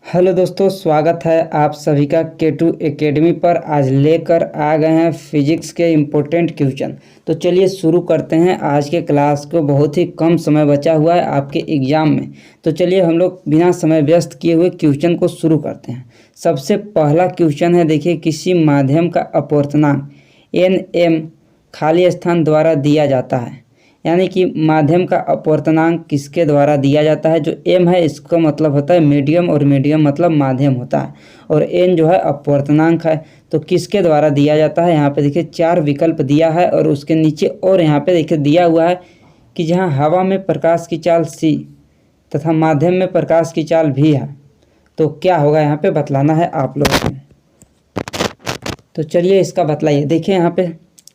Hello दोस्तों, स्वागत है आप सभी का K2 एकेडमी पर। आज लेकर आ गए हैं फिजिक्स के इम्पोर्टेंट क्वेश्चन। तो चलिए शुरू करते हैं आज के क्लास को। बहुत ही कम समय बचा हुआ है आपके एग्ज़ाम में, तो चलिए हम लोग बिना समय व्यस्त किए हुए क्वेश्चन को शुरू करते हैं। सबसे पहला क्वेश्चन है, देखिए, किसी माध्यम का अपवर्तनांक Nm खाली स्थान द्वारा दिया जाता है। यानी कि माध्यम का अपवर्तनांक किसके द्वारा दिया जाता है। जो m है इसका मतलब होता है मीडियम, और मीडियम मतलब माध्यम होता है, और n जो है अपवर्तनांक है। तो किसके द्वारा दिया जाता है। यहाँ पे देखिए 4 विकल्प दिया है, और उसके नीचे और यहाँ पे देखिए दिया हुआ है कि जहाँ हवा में प्रकाश की चाल c तथा माध्यम में प्रकाश की चाल v है, तो क्या होगा यहाँ पे बतलाना है आप लोगों को। तो चलिए इसका बतलाइए। देखिए यहाँ पे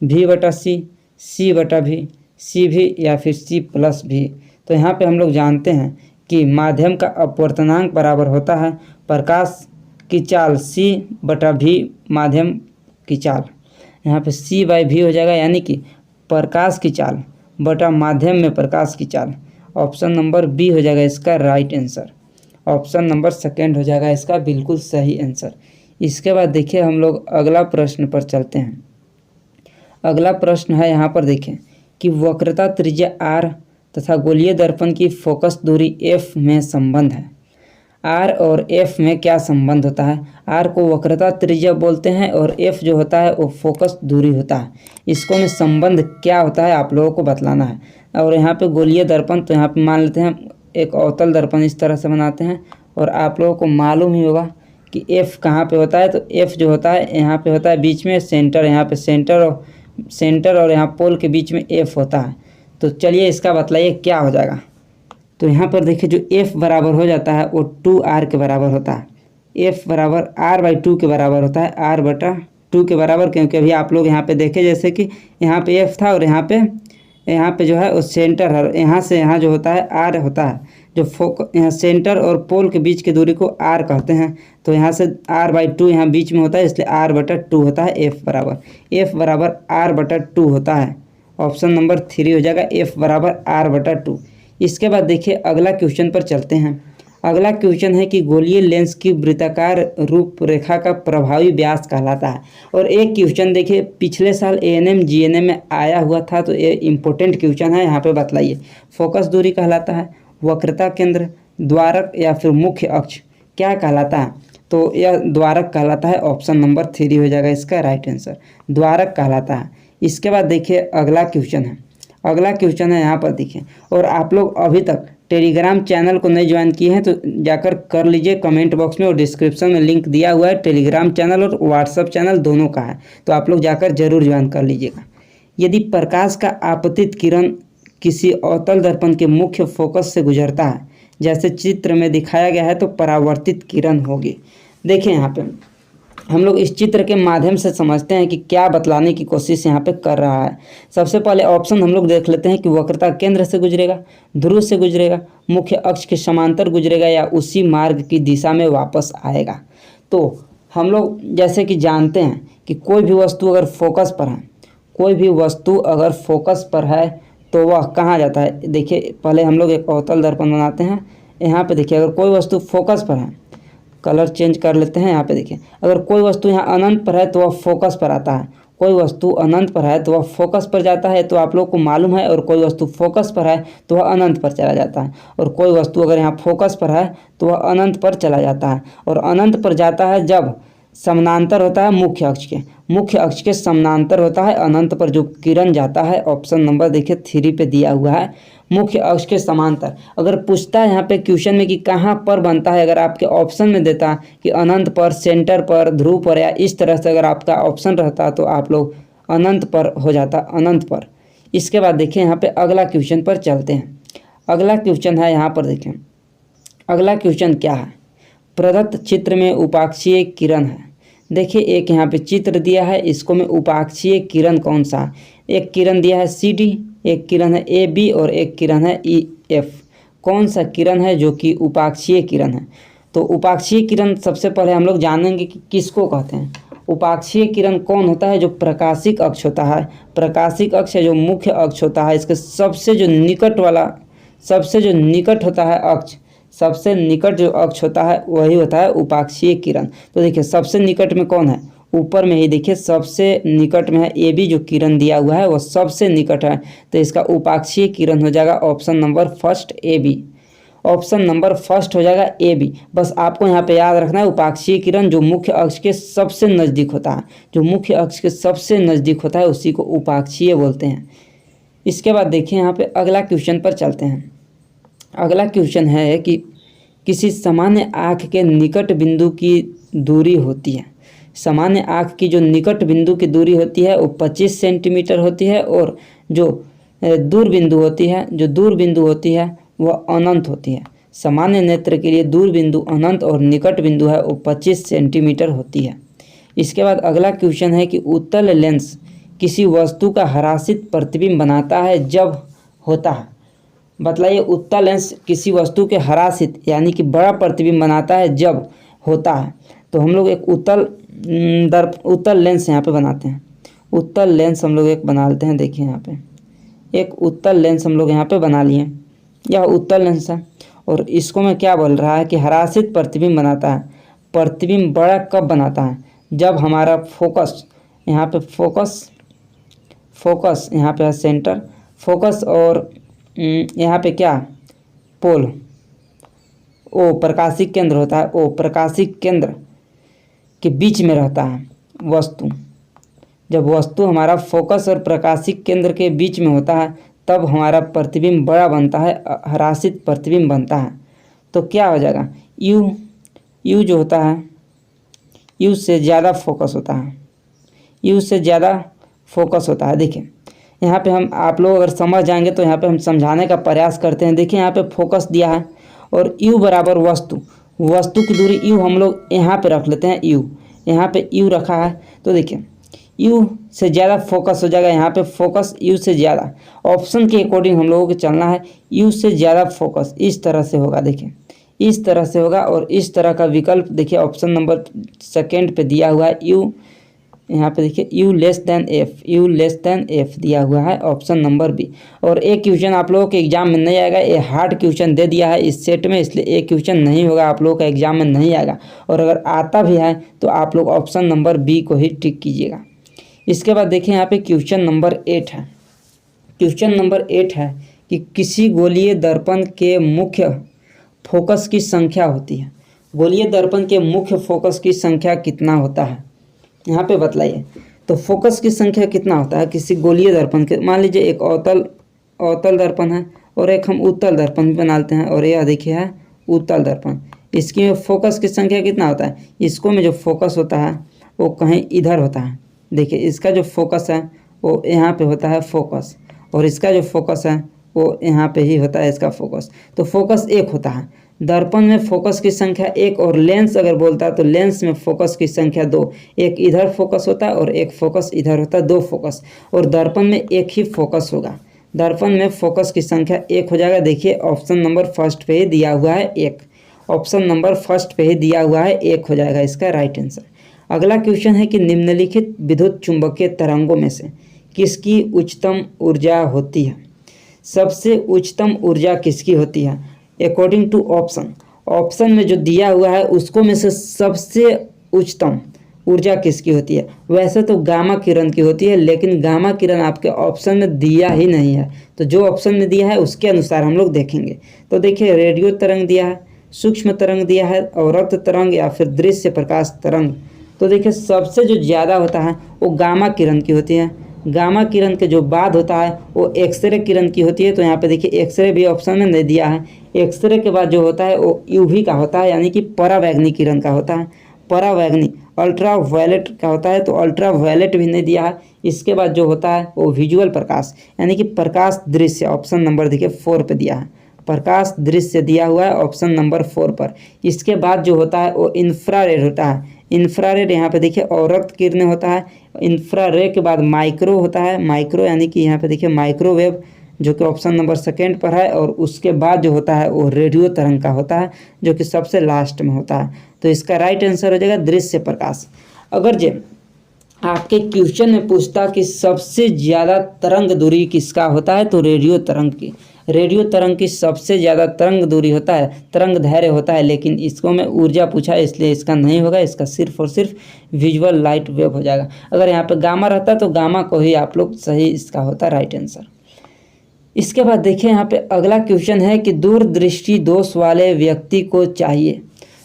v/c, c/v, सी भी या फिर सी प्लस भी। तो यहाँ पे हम लोग जानते हैं कि माध्यम का अपवर्तनांक बराबर होता है प्रकाश की चाल c/v माध्यम की चाल। यहाँ पे c/v हो जाएगा, यानी कि प्रकाश की चाल बटा माध्यम में प्रकाश की चाल। ऑप्शन नंबर बी हो जाएगा इसका right answer. Option number second हो जाएगा इसका बिल्कुल सही आंसर। इसके बाद देखिए हम लोग अगला प्रश्न पर चलते हैं। अगला प्रश्न है, यहाँ पर देखें कि वक्रता त्रिज्या r तथा गोलीय दर्पण की फोकस दूरी f में संबंध है। r और f में क्या संबंध होता है। r को वक्रता त्रिज्या बोलते हैं, और f जो होता है वो फोकस दूरी होता है। इसको में संबंध क्या होता है आप लोगों को बतलाना है। और यहाँ पे गोलीय दर्पण, तो यहाँ पे मान लेते हैं एक अवतल दर्पण इस तरह से बनाते हैं, और आप लोगों को मालूम ही होगा कि f कहाँ पे होता है। तो f जो होता है यहाँ पे होता है बीच में सेंटर, यहाँ पे सेंटर और यहाँ पोल के बीच में f होता है। तो चलिए इसका बतलाइए क्या हो जाएगा। तो यहाँ पर देखिए जो f बराबर हो जाता है वो 2r के बराबर होता है। f बराबर r/2 के बराबर होता है, r/2 के बराबर, क्योंकि अभी आप लोग यहाँ पे देखे जैसे कि यहाँ पे f था और यहाँ पे जो है वो सेंटर है। यहाँ से यहाँ जो होता है r होता है, जो यहाँ सेंटर और पोल के बीच की दूरी को r कहते हैं। तो यहाँ से r/2 यहाँ बीच में होता है, इसलिए r/2 होता है। f बराबर r/2 होता है। ऑप्शन नंबर 3 हो जाएगा, f बराबर r/2। इसके बाद देखिए अगला क्वेश्चन पर चलते हैं। अगला क्वेश्चन है कि गोलीय लेंस की वृत्ताकार रूपरेखा का प्रभावी व्यास कहलाता है। और एक क्वेश्चन देखिए पिछले साल ANM GNM में आया हुआ था, तो ये इम्पोर्टेंट क्वेश्चन है। यहाँ पे बतलाइए फोकस दूरी कहलाता है, वक्रता केंद्र, द्वारक या फिर मुख्य अक्ष क्या कहलाता है। तो यह द्वारक कहलाता है। ऑप्शन नंबर 3 हो जाएगा इसका राइट आंसर, द्वारक कहलाता है। इसके बाद देखिए अगला क्वेश्चन है। अगला क्वेश्चन है यहाँ पर देखिए, और आप लोग अभी तक टेलीग्राम चैनल को नहीं ज्वाइन किए हैं तो जाकर कर लीजिए। कमेंट बॉक्स में और डिस्क्रिप्शन में लिंक दिया हुआ है। टेलीग्राम चैनल और व्हाट्सअप चैनल दोनों का है, तो आप लोग जाकर जरूर ज्वाइन कर लीजिएगा। यदि प्रकाश का आपतित किरण किसी अवतल दर्पण के मुख्य फोकस से गुजरता है, जैसे चित्र में दिखाया गया है, तो परावर्तित किरण होगी। देखिए यहाँ पे हम लोग इस चित्र के माध्यम से समझते हैं कि क्या बतलाने की कोशिश यहाँ पे कर रहा है। सबसे पहले ऑप्शन हम लोग देख लेते हैं कि वक्रता केंद्र से गुजरेगा, ध्रुव से गुजरेगा, मुख्य अक्ष के समांतर गुजरेगा, या उसी मार्ग की दिशा में वापस आएगा। तो हम लोग जैसे कि जानते हैं कि कोई भी वस्तु अगर फोकस पर है, तो वह कहाँ जाता है। देखिए पहले हम लोग एक अवतल दर्पण बनाते हैं। यहाँ पे देखिए अगर कोई वस्तु फोकस पर है, कलर चेंज कर लेते हैं। यहाँ पे देखिए अगर कोई वस्तु यहाँ अनंत पर है तो वह फोकस पर आता है, कोई वस्तु अनंत पर है तो वह फोकस पर जाता है, तो आप लोग को मालूम है। और कोई वस्तु फोकस पर है तो वह अनंत पर चला जाता है, और कोई वस्तु अगर यहाँ फोकस पर है तो वह अनंत पर चला जाता है। और अनंत पर जाता है जब समानांतर होता है मुख्य अक्ष के समानांतर होता है अनंत पर जो किरण जाता है। ऑप्शन नंबर देखिए 3 पे दिया हुआ है, मुख्य अक्ष के समांतर। अगर पूछता है यहाँ पे क्वेश्चन में कि कहाँ पर बनता है, अगर आपके ऑप्शन में देता कि अनंत पर, सेंटर पर, ध्रुव पर, या इस तरह से अगर आपका ऑप्शन रहता तो आप लोग अनंत पर हो जाता, अनंत पर। इसके बाद देखिए यहाँ पे अगला क्वेश्चन पर चलते हैं। अगला क्वेश्चन है, यहाँ पर देखें अगला क्वेश्चन क्या है। प्रदत्त चित्र में उपाक्षीय किरण है। देखिए एक यहाँ पे चित्र दिया है, इसको में उपाक्षीय किरण कौन सा है। एक किरण दिया है CD, एक किरण है AB, और एक किरण है EF। कौन सा किरण है जो कि उपाक्षीय किरण है। तो उपाक्षीय किरण सबसे पहले हम लोग जानेंगे कि किसको कहते हैं। उपाक्षीय किरण कौन होता है, जो प्रकाशिक अक्ष होता है। प्रकाशिक अक्ष है जो मुख्य अक्ष होता है, इसके सबसे जो निकट होता है अक्ष, सबसे निकट जो अक्ष होता है वही होता है उपाक्षीय किरण। तो देखिए सबसे निकट में कौन है, ऊपर में ही देखिए सबसे निकट में है ए बी, जो किरण दिया हुआ है वो सबसे निकट है, तो इसका उपाक्षीय किरण हो जाएगा option number first A B. Option number first हो जाएगा ए बी। बस आपको यहाँ पे याद रखना है उपाक्षीय किरण जो मुख्य अक्ष के सबसे नज़दीक होता है, जो मुख्य अक्ष के सबसे नज़दीक होता है उसी को उपाक्षीय बोलते हैं। इसके बाद देखिए यहाँ पे अगला क्वेश्चन पर चलते हैं। अगला क्वेश्चन है कि किसी सामान्य आँख के निकट बिंदु की दूरी होती है, सामान्य आँख की जो निकट बिंदु की दूरी होती है वो 25 सेंटीमीटर होती है, और जो दूर बिंदु होती है, जो दूर बिंदु होती है वह अनंत होती है। सामान्य नेत्र के लिए दूर बिंदु अनंत और निकट बिंदु है वो 25 सेंटीमीटर होती है। इसके बाद अगला क्वेश्चन है कि उत्तल लेंस किसी वस्तु का हरासित प्रतिबिंब बनाता है जब होता है। बतलाइए उत्तल लेंस किसी वस्तु के हरासित यानी कि बड़ा प्रतिबिंब बनाता है जब होता है। तो हम लोग एक उत्तल लेंस यहाँ पे बनाते हैं। उत्तल लेंस हम लोग एक बना लेते हैं। देखिए यहाँ पे एक उत्तल लेंस हम लोग यहाँ पे बना लिए। यह उत्तल लेंस है और इसको मैं क्या बोल रहा है कि हरासित प्रतिबिंब बनाता है। प्रतिबिंब बड़ा कब बनाता है, जब हमारा फोकस यहाँ पे फोकस यहाँ पे है सेंटर फोकस, और यहाँ पे क्या पोल ओ प्रकाशिक केंद्र होता है। ओ प्रकाशिक केंद्र के बीच में रहता है वस्तु। जब वस्तु हमारा फोकस और प्रकाशिक केंद्र के बीच में होता है तब हमारा प्रतिबिंब बड़ा बनता है, हरासित प्रतिबिंब बनता है। तो क्या हो जाएगा, यू जो होता है यू से ज़्यादा फोकस होता है, यू से ज़्यादा फोकस होता है। देखिए यहाँ पे हम आप लोग अगर समझ जाएंगे तो यहाँ पे हम समझाने का प्रयास करते हैं। देखिए यहाँ पे फोकस दिया है और यू बराबर वस्तु की दूरी यू हम लोग यहाँ पे रख लेते हैं। यू यहाँ पे यू रखा है तो देखिए यू से ज़्यादा फोकस हो जाएगा। यहाँ पे फोकस यू से ज़्यादा, ऑप्शन के अकॉर्डिंग हम लोगों को चलना है। यू से ज़्यादा फोकस इस तरह से होगा, देखिए इस तरह से होगा। और इस तरह का विकल्प देखिए ऑप्शन नंबर सेकंड पे दिया हुआ है यू। यहाँ पे देखिए यू लेस देन एफ दिया हुआ है, ऑप्शन नंबर बी। और एक क्वेश्चन आप लोगों के एग्जाम में नहीं आएगा, ये हार्ड क्वेश्चन दे दिया है इस सेट में, इसलिए एक क्वेश्चन नहीं होगा, आप लोगों का एग्जाम में नहीं आएगा। और अगर आता भी है तो आप लोग ऑप्शन नंबर बी को ही टिक कीजिएगा। इसके बाद देखिए यहाँ पे क्वेश्चन नंबर 8 है। क्वेश्चन नंबर 8 है कि किसी गोलीय दर्पण के मुख्य फोकस की संख्या होती है। गोलीय दर्पण के मुख्य फोकस की संख्या कितना होता है, यहाँ पे बतलाइए। तो फोकस की संख्या कितना होता है किसी गोलीय दर्पण के। मान लीजिए एक अवतल दर्पण है और एक हम उत्तल दर्पण भी बना लेते हैं, और यह देखिए है उत्तल दर्पण। इसकी फोकस की संख्या कितना होता है, इसको में जो फोकस होता है वो कहीं इधर होता है। देखिए इसका जो फोकस है वो यहाँ पे होता है फोकस, और इसका जो फोकस है वो यहाँ पे ही होता है इसका फोकस। तो फोकस एक होता है, दर्पण में फोकस की संख्या एक, और लेंस अगर बोलता है तो लेंस में फोकस की संख्या 2। एक इधर फोकस होता है और एक फोकस इधर होता है, 2 फोकस। और दर्पण में एक ही फोकस होगा, दर्पण में फोकस की संख्या 1 हो जाएगा। देखिए ऑप्शन नंबर फर्स्ट पे ही दिया हुआ है 1, ऑप्शन नंबर फर्स्ट पे ही दिया हुआ है 1 हो जाएगा इसका राइट आंसर। अगला क्वेश्चन है कि निम्नलिखित विद्युत चुंबकीय तरंगों में से किसकी उच्चतम ऊर्जा होती है। सबसे उच्चतम ऊर्जा किसकी होती है अकॉर्डिंग टू ऑप्शन में जो दिया हुआ है उसको में से सबसे उच्चतम ऊर्जा किसकी होती है। वैसे तो गामा किरण की होती है, लेकिन गामा किरण आपके ऑप्शन में दिया ही नहीं है, तो जो ऑप्शन में दिया है उसके अनुसार हम लोग देखेंगे। तो देखिए रेडियो तरंग दिया है, सूक्ष्म तरंग दिया है, अवरक्त तरंग या फिर दृश्य प्रकाश तरंग। तो देखिए सबसे जो ज़्यादा होता है वो गामा किरण की होती है। गामा किरण के जो बाद होता है वो एक्सरे किरण की होती है। तो यहाँ पे देखिए एक्सरे भी ऑप्शन में नहीं दिया है। एक्सरे के बाद जो होता है वो यूवी का होता है, यानी कि परावैंगनी किरण का होता है। परावैंगनी अल्ट्रा वायलेट का होता है, तो अल्ट्रा वायलेट भी नहीं दिया है। इसके बाद जो होता है वो विजुअल प्रकाश, यानी कि प्रकाश दृश्य, ऑप्शन नंबर देखिए 4 पे दिया है। प्रकाश दृश्य दिया हुआ है ऑप्शन नंबर 4 पर। इसके बाद जो होता है वो इंफ्रारेड होता है। इंफ्रारेड यहाँ पे देखिए अवरक्त किरणें होता है। इंफ्रारेड के बाद माइक्रो होता है, माइक्रो यानी कि यहाँ पे देखिए माइक्रोवेव जो कि ऑप्शन नंबर 2 पर है। और उसके बाद जो होता है वो रेडियो तरंग का होता है, जो कि सबसे लास्ट में होता है। तो इसका राइट आंसर हो जाएगा दृश्य प्रकाश। अगर जो आपके क्वेश्चन में पूछता कि सबसे ज़्यादा तरंग दूरी किसका होता है तो रेडियो तरंग की। रेडियो तरंग की सबसे ज़्यादा तरंग दूरी होता है, तरंग दैर्घ्य होता है, लेकिन इसको में ऊर्जा पूछा है इसलिए इसका नहीं होगा, इसका सिर्फ और सिर्फ विजुअल लाइट वेव हो जाएगा। अगर यहाँ पे गामा रहता तो गामा को ही आप लोग सही इसका होता राइट आंसर। इसके बाद देखिए यहाँ पे अगला क्वेश्चन है कि दूरदृष्टि दोष वाले व्यक्ति को चाहिए,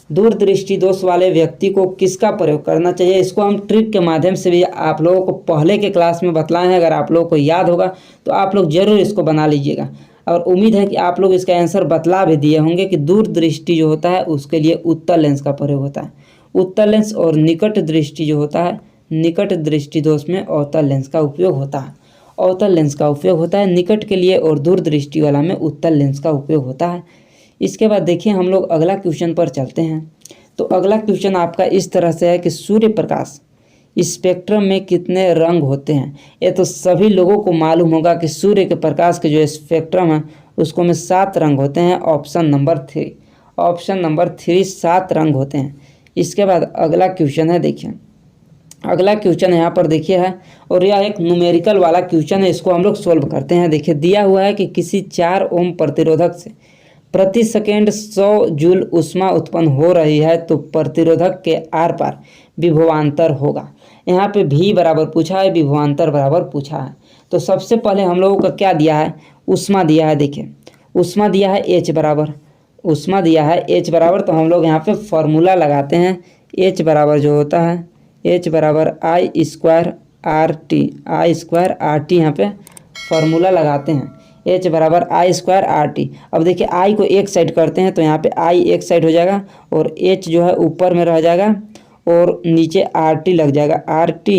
दूरदृष्टि दोष वाले व्यक्ति को किसका प्रयोग करना चाहिए। इसको हम ट्रिक के माध्यम से भी आप लोगों को पहले के क्लास में बतलाए हैं, अगर आप लोगों को याद होगा तो आप लोग जरूर इसको बना लीजिएगा, और उम्मीद है कि आप लोग इसका आंसर बतला भी दिए होंगे कि दूरदृष्टि जो होता है उसके लिए उत्तल लेंस का प्रयोग होता है, उत्तल लेंस, और निकट दृष्टि जो होता है, निकट दृष्टि दोष में अवतल लेंस का उपयोग होता है, अवतल लेंस का उपयोग होता है निकट के लिए, और दूरदृष्टि वाला में उत्तल लेंस का उपयोग होता है। इसके बाद देखिए हम लोग अगला क्वेश्चन पर चलते हैं। तो अगला क्वेश्चन आपका इस तरह से है कि सूर्य प्रकाश स्पेक्ट्रम में कितने रंग होते हैं। ये तो सभी लोगों को मालूम होगा कि सूर्य के प्रकाश के जो स्पेक्ट्रम है उसको में 7 रंग होते हैं। ऑप्शन नंबर 3, ऑप्शन नंबर 3 7 रंग होते हैं। इसके बाद अगला क्वेश्चन है, देखिए अगला क्वेश्चन यहाँ पर देखिए है, और यह एक न्यूमेरिकल वाला क्वेश्चन है, इसको हम लोग सोल्व करते हैं। देखिए दिया हुआ है कि किसी 4 ओम प्रतिरोधक से प्रति सेकेंड 100 जूल ऊष्मा उत्पन्न हो रही है, तो प्रतिरोधक के आर पार विभवांतर होगा। यहाँ पे भी बराबर पूछा है, विभवांतर बराबर पूछा है। तो सबसे पहले हम लोगों का क्या दिया है, ऊष्मा दिया है। देखिए ऊष्मा दिया है H बराबर, ऊष्मा दिया है H बराबर, तो हम लोग यहाँ पे फॉर्मूला लगाते हैं। H बराबर जो होता है H बराबर I square R T, I square R T यहाँ पे फॉर्मूला लगाते हैं। H बराबर आई स्क्वायर आर टी। अब देखिए I को एक साइड करते हैं तो यहाँ पे I एक साइड हो जाएगा, और H जो है ऊपर में रह जाएगा, और नीचे आर टी लग जाएगा। आर टी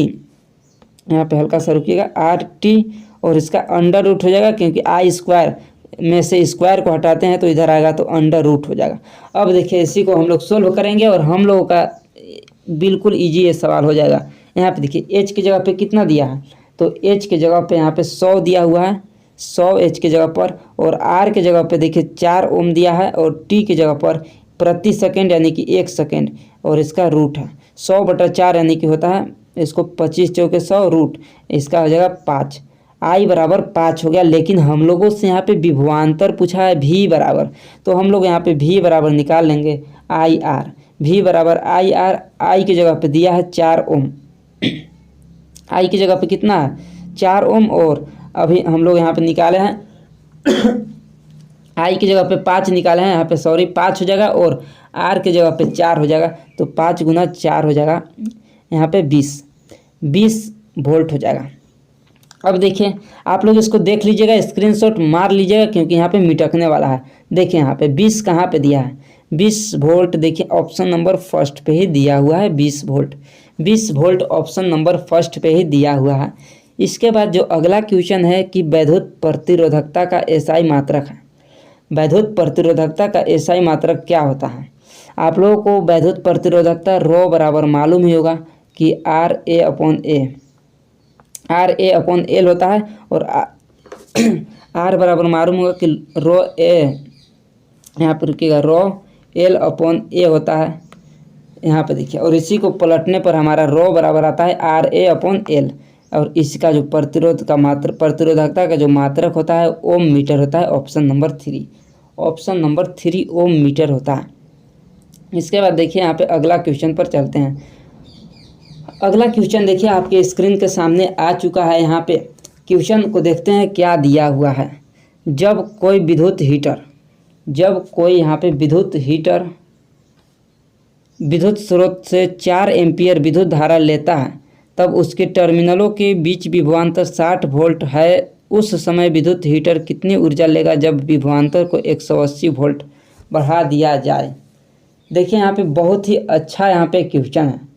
यहाँ पे हल्का सा रुकिएगा, आर टी, और इसका अंडर रूट हो जाएगा, क्योंकि आई स्क्वायर में से स्क्वायर को हटाते हैं तो इधर आएगा तो अंडर रूट हो जाएगा। अब देखिए इसी को हम लोग सोल्व करेंगे, और हम लोगों का बिल्कुल ईजी ये सवाल हो जाएगा। यहाँ पे देखिए H की जगह पे कितना दिया है, तो H की जगह पे यहाँ पे 100 दिया हुआ है, 100 H की जगह पर, और R की जगह पे देखिए 4 ओम दिया है, और T की जगह पर प्रति सेकंड यानी कि 1 सेकंड, और इसका रूट है 100/4 यानी कि होता है इसको 25 चौके 100 रूट, इसका हो जाएगा 5। I बराबर 5 हो गया, लेकिन हम लोगों से यहाँ पे विभवांतर पूछा है V बराबर, तो हम लोग यहाँ पे V बराबर निकाल लेंगे IR। V बराबर IR, I की जगह पे दिया है 4 ओम, I की जगह पे कितना है 4 ओम, और अभी हम लोग यहाँ पे निकाले हैं I की जगह पे 5 निकाले हैं, यहाँ पे सॉरी 5 हो जाएगा, और R की जगह पे 4 हो जाएगा, तो 5 गुना 4 हो जाएगा यहाँ पे 20 वोल्ट हो जाएगा। अब देखिए आप लोग इसको देख लीजिएगा, स्क्रीनशॉट मार लीजिएगा, क्योंकि यहाँ पे मिटकने वाला है। देखिए यहाँ पे 20 कहाँ पे दिया है, 20 वोल्ट। देखिए ऑप्शन नंबर फर्स्ट पे ही दिया हुआ है 20 volt, 20 volt option number first पे ही दिया हुआ है। इसके बाद जो अगला क्वेश्चन है कि वैद्युत प्रतिरोधकता का एसआई मात्रक है। वैद्युत प्रतिरोधकता का एसआई मात्रक क्या होता है। आप लोगों को वैद्युत प्रतिरोधकता रो बराबर मालूम ही होगा कि RA/L होता है, और R बराबर मालूम होगा कि रो ए, यहाँ पर रुकिएगा, रो L/A होता है यहाँ पे देखिए, और इसी को पलटने पर हमारा रो बराबर आता है RA/L, और इसका जो प्रतिरोधकता का जो मात्रक होता है ओम मीटर होता है। ऑप्शन नंबर 3, ऑप्शन नंबर 3 ओम मीटर होता है। इसके बाद देखिए यहाँ पे अगला क्वेश्चन पर चलते हैं। अगला क्वेश्चन देखिए आपके स्क्रीन के सामने आ चुका है। यहाँ पे क्वेश्चन को देखते हैं क्या दिया हुआ है। जब कोई यहाँ पे विद्युत स्रोत से 4 एम्पीयर विद्युत धारा लेता है, तब उसके टर्मिनलों के बीच विभवांतर 60 वोल्ट है। उस समय विद्युत हीटर कितनी ऊर्जा लेगा जब विभवांतर को 180 वोल्ट बढ़ा दिया जाए। देखिए यहाँ पे बहुत ही अच्छा यहाँ पे क्वेश्चन है।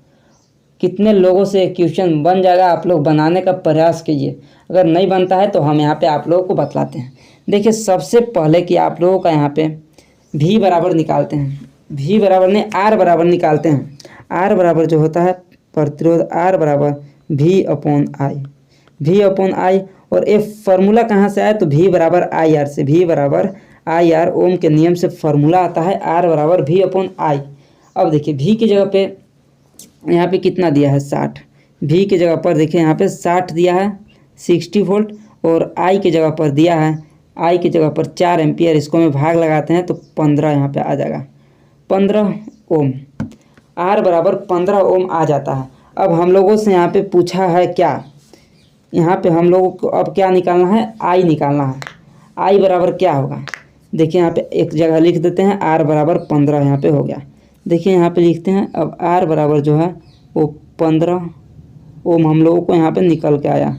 कितने लोगों से क्वेश्चन बन जाएगा, आप लोग बनाने का प्रयास कीजिए। अगर नहीं बनता है तो हम यहाँ पे आप लोगों को बतलाते हैं। देखिए सबसे पहले कि आप लोगों का यहाँ पे V बराबर निकालते हैं, V बराबर ने R बराबर निकालते हैं। R बराबर जो होता है प्रतिरोध, R बराबर V/I, और ये फार्मूला कहाँ से आया तो V बराबर IR से, V बराबर IR ओम के नियम से फार्मूला आता है R बराबर V/I। अब देखिए V की जगह पे यहाँ पे कितना दिया है 60, V की जगह पर देखिए यहाँ पे 60 दिया है 60 वोल्ट, और I की जगह पर दिया है आई की जगह पर 4 एम्पियर, इसको में भाग लगाते हैं तो 15 यहाँ पे आ जाएगा, 15 ओम। आर बराबर 15 ओम आ जाता है। अब हम लोगों से यहाँ पे पूछा है क्या, यहाँ पे हम लोगों को अब क्या निकालना है, आई निकालना है। आई बराबर क्या होगा, देखिए यहाँ पे एक जगह लिख देते हैं, आर बराबर 15 यहाँ पे हो गया। देखिए यहाँ पे लिखते हैं, अब आर बराबर जो है वो 15 ओम हम लोगों को यहाँ पे निकल के आया,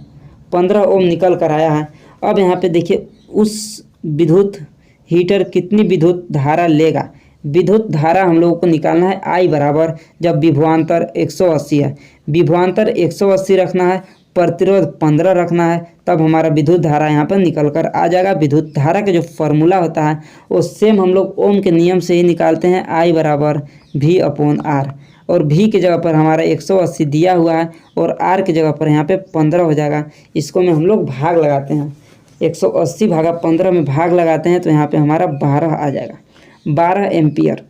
15 ओम निकल कर आया है। अब यहाँ पे देखिए उस विद्युत हीटर कितनी विद्युत धारा लेगा, विद्युत धारा हम लोगों को निकालना है। आई बराबर, जब विभवांतर 180 है, विभवांतर 180 रखना है, प्रतिरोध 15 रखना है, तब हमारा विद्युत धारा यहाँ पर निकल कर आ जाएगा। विद्युत धारा का जो फॉर्मूला होता है वो सेम हम लोग ओम के नियम से ही निकालते हैं, आई बराबर V अपॉन आर। और V की जगह पर हमारा 180 दिया हुआ है और R की जगह पर यहाँ पे 15 हो जाएगा। इसको में हम लोग भाग लगाते हैं, 180 भागा 15 में भाग लगाते हैं तो यहाँ पे हमारा 12 आ जाएगा, 12 एम्पियर।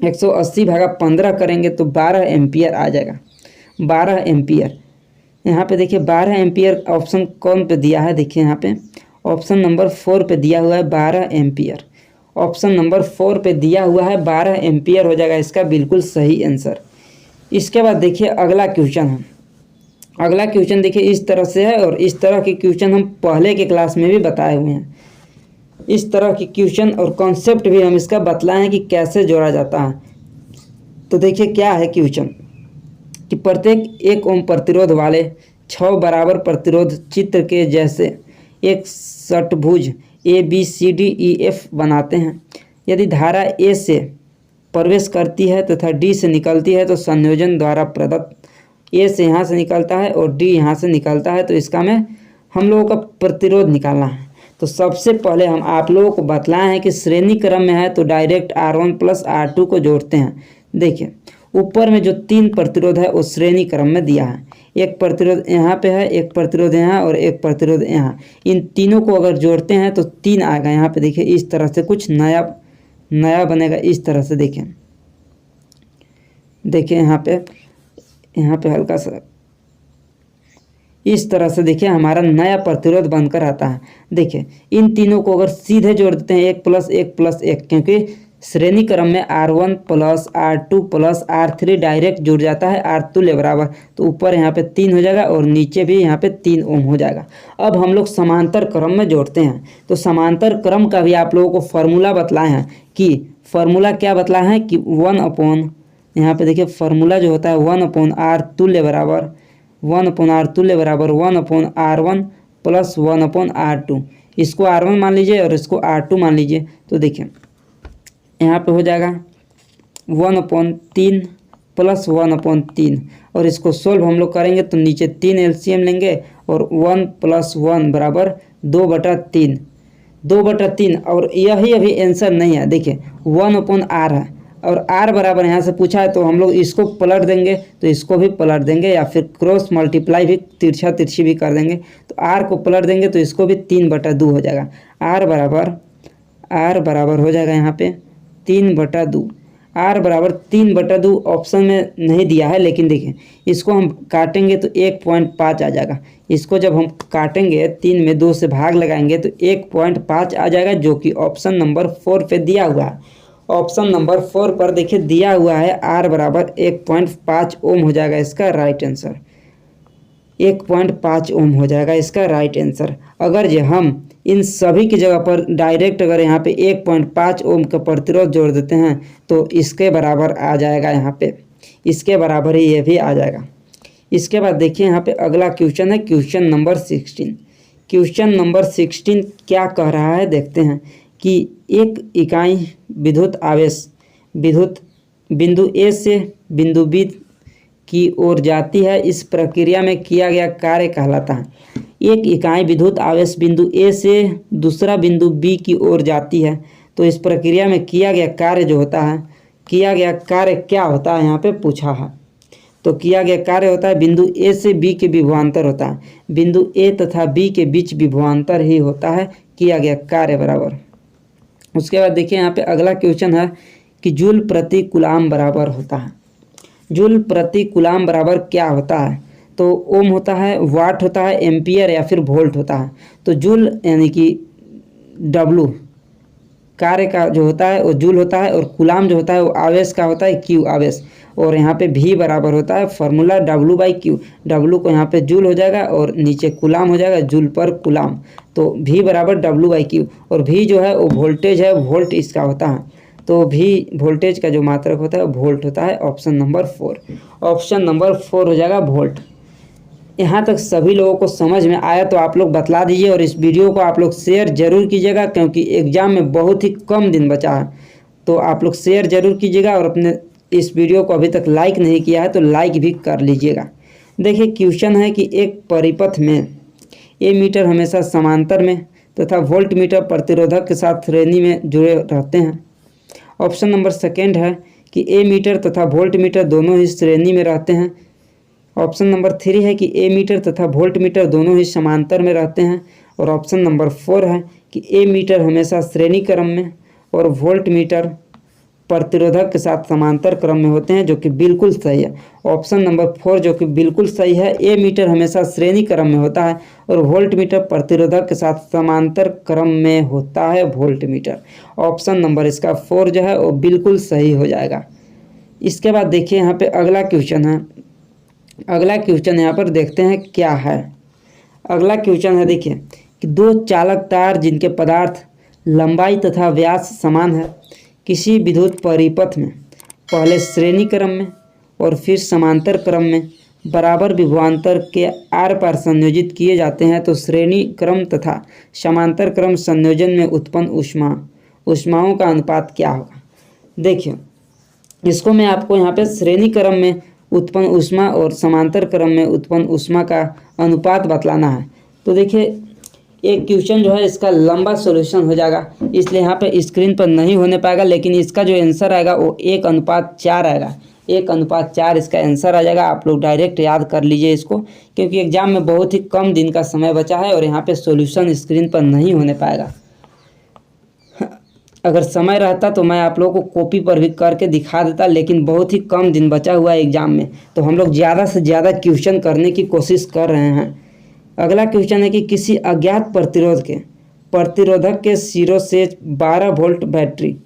180 भागा 15 करेंगे तो 12 एम्पियर आ जाएगा, 12 एम्पियर। यहाँ पे देखिए 12 एम्पियर ऑप्शन कौन पे दिया है, देखिए यहाँ पे ऑप्शन नंबर 4 पे दिया हुआ है 12 एम्पियर। ऑप्शन नंबर 4 पे दिया हुआ है 12 एम्पियर हो जाएगा इसका बिल्कुल सही आंसर। इसके बाद देखिए अगला क्वेश्चन है। अगला क्वेश्चन देखिए इस तरह से है, और इस तरह के क्वेश्चन हम पहले के क्लास में भी बताए हुए हैं। इस तरह के क्वेश्चन और कॉन्सेप्ट भी हम इसका बतलाए हैं कि कैसे जोड़ा जाता है। तो देखिए क्या है क्वेश्चन, कि प्रत्येक 1 ओम प्रतिरोध वाले 6 बराबर प्रतिरोध चित्र के जैसे एक षट्भुज ABCDEF बनाते हैं। यदि धारा A से प्रवेश करती है तथा D से निकलती है तो संयोजन द्वारा प्रदत्त A से यहाँ से निकलता है और D यहाँ से निकलता है, तो इसका में हम लोगों का प्रतिरोध निकालना है। तो सबसे पहले हम आप लोगों को बतलाए हैं कि श्रेणी क्रम में है तो डायरेक्ट R1 प्लस R2 को जोड़ते हैं। देखिए ऊपर में जो 3 प्रतिरोध है वो श्रेणी क्रम में दिया है, एक प्रतिरोध यहाँ पे है, एक प्रतिरोध यहाँ और एक प्रतिरोध यहाँ। इन तीनों को अगर जोड़ते हैं तो 3 आएगा। यहाँ पे देखिए इस तरह से कुछ नया बनेगा, इस तरह से देखिए यहाँ पे हल्का सा इस तरह से देखिए हमारा नया प्रतिरोध बनकर आता है। देखिए इन तीनों को अगर सीधे जोड़ देते हैं 1 प्लस 1 प्लस 1, क्योंकि श्रेणी क्रम में R1 plus R2 plus R3 direct जुड़ जाता है R तुल्य बराबर, तो ऊपर यहाँ पे 3 हो जाएगा और नीचे भी यहाँ पे 3 ओम हो जाएगा। अब हम लोग समांतर क्रम में जोड़ते हैं, तो समांतर क्रम का भी आप लोगों को फार्मूला बतलाए हैं। कि फार्मूला क्या बतलाए हैं कि 1 अपॉन, यहाँ पे देखिए फार्मूला जो होता है 1 अपॉन R तुल्य बराबर 1 अपॉन R तुल्य बराबर 1 upon R1 plus 1 upon R2। इसको R1 मान लीजिए और इसको R2 मान लीजिए, तो देखिए यहाँ पे हो जाएगा 1/3 प्लस 1/3, और इसको सोल्व हम लोग करेंगे तो नीचे 3 LCM लेंगे और 1 प्लस 1 बराबर 2/3, 2/3। और यही अभी आंसर नहीं है, देखिए 1/R है और R बराबर यहाँ से पूछा है, तो हम लोग इसको पलट देंगे तो इसको भी पलट देंगे, या फिर क्रॉस मल्टीप्लाई भी तिरछा तिरछी भी कर देंगे। तो R को पलट देंगे तो इसको भी 3/2 हो जाएगा। R बराबर हो जाएगा यहाँ पे 3/2। R बराबर 3/2 ऑप्शन में नहीं दिया है, लेकिन देखिए इसको हम काटेंगे तो 1.5 आ जाएगा। इसको जब हम काटेंगे 3 में 2 से भाग लगाएंगे तो 1.5 आ जाएगा, जो कि ऑप्शन नंबर 4 पे दिया हुआ है। ऑप्शन नंबर 4 पर देखिए दिया हुआ है R बराबर 1.5 ओम हो जाएगा इसका राइट आंसर, 1.5 ओम हो जाएगा इसका राइट आंसर। अगर जो हम इन सभी की जगह पर डायरेक्ट अगर यहाँ पे 1.5 ओम का प्रतिरोध जोड़ देते हैं तो इसके बराबर आ जाएगा, यहाँ पे इसके बराबर ही ये भी आ जाएगा। इसके बाद देखिए यहाँ पे अगला क्वेश्चन है क्वेश्चन नंबर 16। क्वेश्चन नंबर 16 क्या कह रहा है देखते हैं, कि एक इकाई विद्युत आवेश विद्युत बिंदु A से बिंदु B की ओर जाती है, इस प्रक्रिया में किया गया कार्य कहलाता है। एक इकाई विद्युत आवेश बिंदु A से दूसरा बिंदु B की ओर जाती है, तो इस प्रक्रिया में किया गया कार्य जो होता है, किया गया कार्य क्या होता है यहाँ पे पूछा है। तो किया गया कार्य होता है बिंदु A से B के विभवांतर होता है, बिंदु A तथा B के बीच विभवांतर ही होता है किया गया कार्य बराबर। उसके बाद देखिए यहाँ पे अगला क्वेश्चन है कि जूल प्रति कूलाम बराबर होता है। जूल प्रति कूलाम बराबर क्या होता है, तो ओम होता है, वाट होता है, एम्पियर या फिर वोल्ट होता है। तो जूल यानी कि डब्लू कार्य का जो होता है वो जूल होता है, और कूलाम जो होता है वो आवेश का होता है, क्यू आवेश। और यहाँ पे भी बराबर होता है formula W by Q. W को यहाँ पे जूल हो जाएगा और नीचे कूलाम हो जाएगा, जूल पर कूलाम। तो भी बराबर डब्लू बाई क्यू। और भी जो है वो वोल्टेज है, वोल्ट इसका होता है। तो भी वोल्टेज का जो मात्रक होता है वो वोल्ट होता है। ऑप्शन नंबर 4, ऑप्शन नंबर 4 हो जाएगा वोल्ट। यहाँ तक सभी लोगों को समझ में आया तो आप लोग बतला दीजिए, और इस वीडियो को आप लोग शेयर जरूर कीजिएगा, क्योंकि एग्ज़ाम में बहुत ही कम दिन बचा है। तो आप लोग शेयर जरूर कीजिएगा, और अपने इस वीडियो को अभी तक लाइक नहीं किया है तो लाइक भी कर लीजिएगा। देखिए क्वेश्चन है कि एक परिपथ में ए मीटर हमेशा समांतर में तथा वोल्ट मीटर प्रतिरोधक के साथ श्रेणी में जुड़े रहते हैं। ऑप्शन नंबर सेकेंड है कि ए मीटर तथा वोल्ट मीटर दोनों ही श्रेणी में रहते हैं। ऑप्शन नंबर 3 है कि ए मीटर तथा वोल्ट मीटर दोनों ही समांतर में रहते हैं। और ऑप्शन नंबर 4 है कि ए मीटर हमेशा श्रेणी क्रम में और वोल्ट मीटर प्रतिरोधक के साथ समांतर क्रम में होते हैं, जो कि बिल्कुल सही है। ऑप्शन नंबर 4 जो कि बिल्कुल सही है, ए मीटर हमेशा श्रेणी क्रम में होता है और वोल्ट मीटर प्रतिरोधक के साथ समांतर क्रम में होता है वोल्ट मीटर। ऑप्शन नंबर इसका 4 जो है वो बिल्कुल सही हो जाएगा। इसके बाद देखिए यहाँ पे अगला क्वेश्चन है। अगला क्वेश्चन यहाँ पर देखते हैं क्या है। अगला क्वेश्चन है देखिए कि दो चालक तार जिनके पदार्थ लंबाई तथा व्यास समान है किसी विद्युत परिपथ में पहले श्रेणी क्रम में और फिर समांतर क्रम में बराबर विभवांतर के आर पार संयोजित किए जाते हैं, तो श्रेणी क्रम तथा समांतर क्रम संयोजन में उत्पन्न ऊष्माओं का अनुपात क्या होगा। देखिए इसको मैं आपको यहाँ पे श्रेणी क्रम में उत्पन्न ऊष्मा और समांतर क्रम में उत्पन्न ऊष्मा का अनुपात बतलाना है। तो देखिए एक क्वेश्चन जो है इसका लंबा सॉल्यूशन हो जाएगा, इसलिए यहाँ पे स्क्रीन पर नहीं होने पाएगा, लेकिन इसका जो आंसर आएगा वो 1:4 आएगा। 1:4 इसका आंसर आ जाएगा। आप लोग डायरेक्ट याद कर लीजिए इसको, क्योंकि एग्जाम में बहुत ही कम दिन का समय बचा है और यहाँ पे सॉल्यूशन स्क्रीन पर नहीं होने पाएगा। अगर समय रहता तो मैं आप लोगों को कॉपी पर भी करके दिखा देता, लेकिन बहुत ही कम दिन बचा हुआ है एग्जाम में, तो हम लोग ज़्यादा से ज़्यादा क्वेश्चन करने की कोशिश कर रहे हैं। अगला क्वेश्चन है कि किसी अज्ञात प्रतिरोधक के सिरों से 12 वोल्ट बैटरी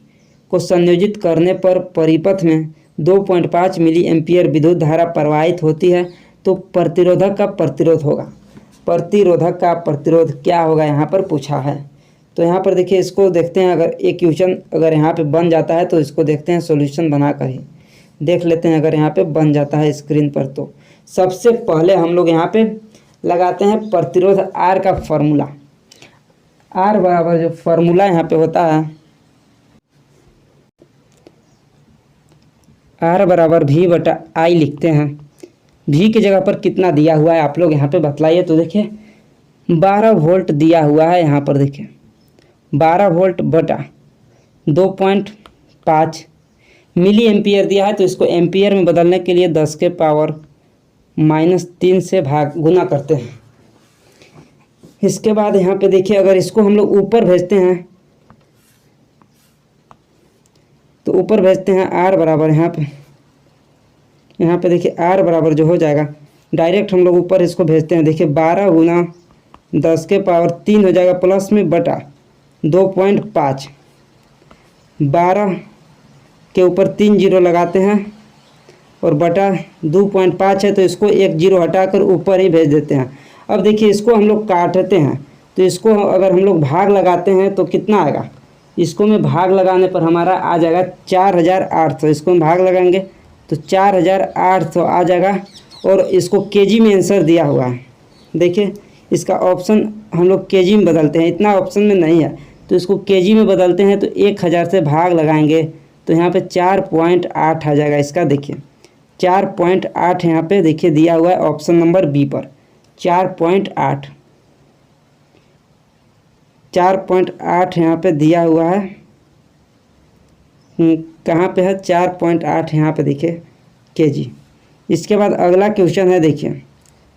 को संयोजित करने पर परिपथ में 2.5 मिली एम्पियर विद्युत धारा प्रवाहित होती है, तो प्रतिरोधक का प्रतिरोध होगा। प्रतिरोधक का प्रतिरोध क्या होगा यहाँ पर पूछा है। तो यहाँ पर देखिए इसको देखते हैं। अगर एक क्वेश्चन अगर यहाँ पे बन जाता है तो इसको देखते हैं, सॉल्यूशन बना कर ही देख लेते हैं। अगर यहाँ पे बन जाता है स्क्रीन पर तो सबसे पहले हम लोग यहाँ पे लगाते हैं प्रतिरोध आर का फॉर्मूला। आर बराबर जो फॉर्मूला यहाँ पे होता है, आर बराबर भी बटा आई लिखते हैं। भी की जगह पर कितना दिया हुआ है आप लोग यहाँ पे बतलाइए। तो देखिए 12 वोल्ट दिया हुआ है यहाँ पर, देखिए 12 वोल्ट बटा 2.5 मिली एम्पियर दिया है, तो इसको एम्पियर में बदलने के लिए 10 के पावर -3 से गुना करते हैं। इसके बाद यहाँ पे देखिए अगर इसको हम लोग ऊपर भेजते हैं तो ऊपर भेजते हैं आर बराबर यहाँ पे देखिए आर बराबर जो हो जाएगा, डायरेक्ट हम लोग ऊपर इसको भेजते हैं। देखिए 12 गुना 10 के पावर 3 हो जाएगा, प्लस में बटा 2.5, 12 के ऊपर 3 जीरो लगाते हैं और बटा 2.5 है, तो इसको 1 जीरो हटाकर ऊपर ही भेज देते हैं। अब देखिए इसको हम लोग काटते हैं, तो इसको अगर हम लोग भाग लगाते हैं तो कितना आएगा। इसको में भाग लगाने पर हमारा आ जाएगा 4800। इसको हम भाग लगाएंगे तो 4800 आ जाएगा, और इसको केजी में आंसर दिया हुआ है। देखिए इसका ऑप्शन हम लोग केजी में बदलते हैं, इतना ऑप्शन में नहीं है, तो इसको केजी में बदलते हैं तो 1000 से भाग लगाएंगे तो यहाँ पे 4.8 आ जाएगा। इसका देखिए 4.8 यहाँ पे देखिए दिया हुआ है ऑप्शन नंबर बी पर 4.8 यहाँ पे दिया हुआ है। कहाँ पे है 4.8 यहाँ पे देखिए केजी। इसके बाद अगला क्वेश्चन है, देखिए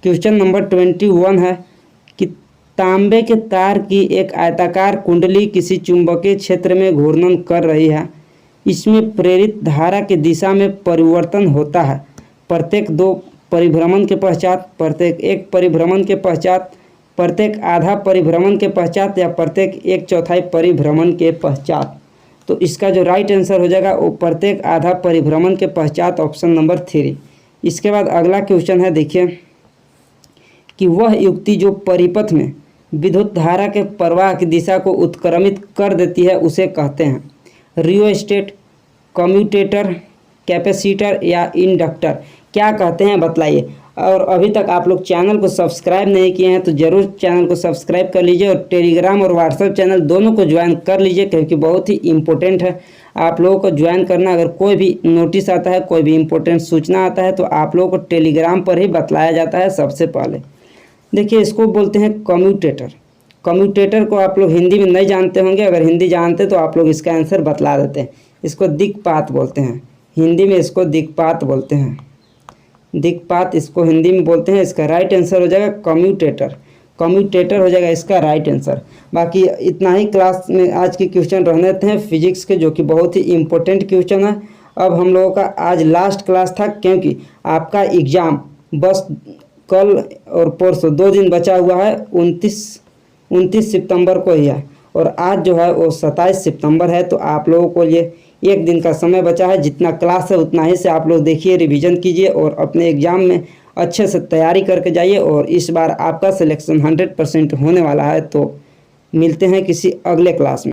क्वेश्चन नंबर 21 है कि तांबे के तार की एक आयताकार कुंडली किसी चुंबकीय क्षेत्र में घूर्णन कर रही है। इसमें प्रेरित धारा की दिशा में परिवर्तन होता है। प्रत्येक एक परिभ्रमण के पश्चात प्रत्येक आधा परिभ्रमण के पश्चात या प्रत्येक 1/4 परिभ्रमण के पश्चात। तो इसका जो राइट आंसर हो जाएगा वो प्रत्येक आधा परिभ्रमण के पश्चात, ऑप्शन नंबर 3। इसके बाद अगला क्वेश्चन है, देखिए कि वह युक्ति जो परिपथ में विद्युत धारा के प्रवाह की दिशा को उत्क्रमित कर देती है उसे कहते हैं रियोस्टेट, कम्यूटेटर, कैपेसिटर या इंडक्टर। क्या कहते हैं बतलाइए। और अभी तक आप लोग चैनल को सब्सक्राइब नहीं किए हैं तो ज़रूर चैनल को सब्सक्राइब कर लीजिए और टेलीग्राम और व्हाट्सएप चैनल दोनों को ज्वाइन कर लीजिए, क्योंकि बहुत ही इम्पोर्टेंट है आप लोगों को ज्वाइन करना। अगर कोई भी नोटिस आता है, कोई भी इम्पोर्टेंट सूचना आता है तो आप लोगों को टेलीग्राम पर ही बतलाया जाता है सबसे पहले। देखिए इसको बोलते हैं कम्यूटेटर। कम्यूटेटर को आप लोग हिंदी में नहीं जानते होंगे, अगर हिंदी जानते तो आप लोग इसका आंसर बतला देते हैं। इसको दिक्पात बोलते हैं, हिंदी में इसको दिक्पात बोलते हैं। दिक्पात इसको हिंदी में बोलते हैं। इसका राइट आंसर हो जाएगा कम्यूटेटर। कम्यूटेटर हो जाएगा इसका राइट आंसर। बाकी इतना ही क्लास में आज के क्वेश्चन रहने देते हैं फिजिक्स के, जो कि बहुत ही इम्पोर्टेंट क्वेश्चन है। अब हम लोगों का आज लास्ट क्लास था, क्योंकि आपका एग्ज़ाम बस कल और परसों 2 दिन बचा हुआ है। 29 सितंबर को ही है और आज जो है वो 27 सितंबर है। तो आप लोगों को ये 1 दिन का समय बचा है। जितना क्लास है उतना ही से आप लोग देखिए, रिवीजन कीजिए और अपने एग्ज़ाम में अच्छे से तैयारी करके जाइए। और इस बार आपका सिलेक्शन 100% होने वाला है। तो मिलते हैं किसी अगले क्लास में।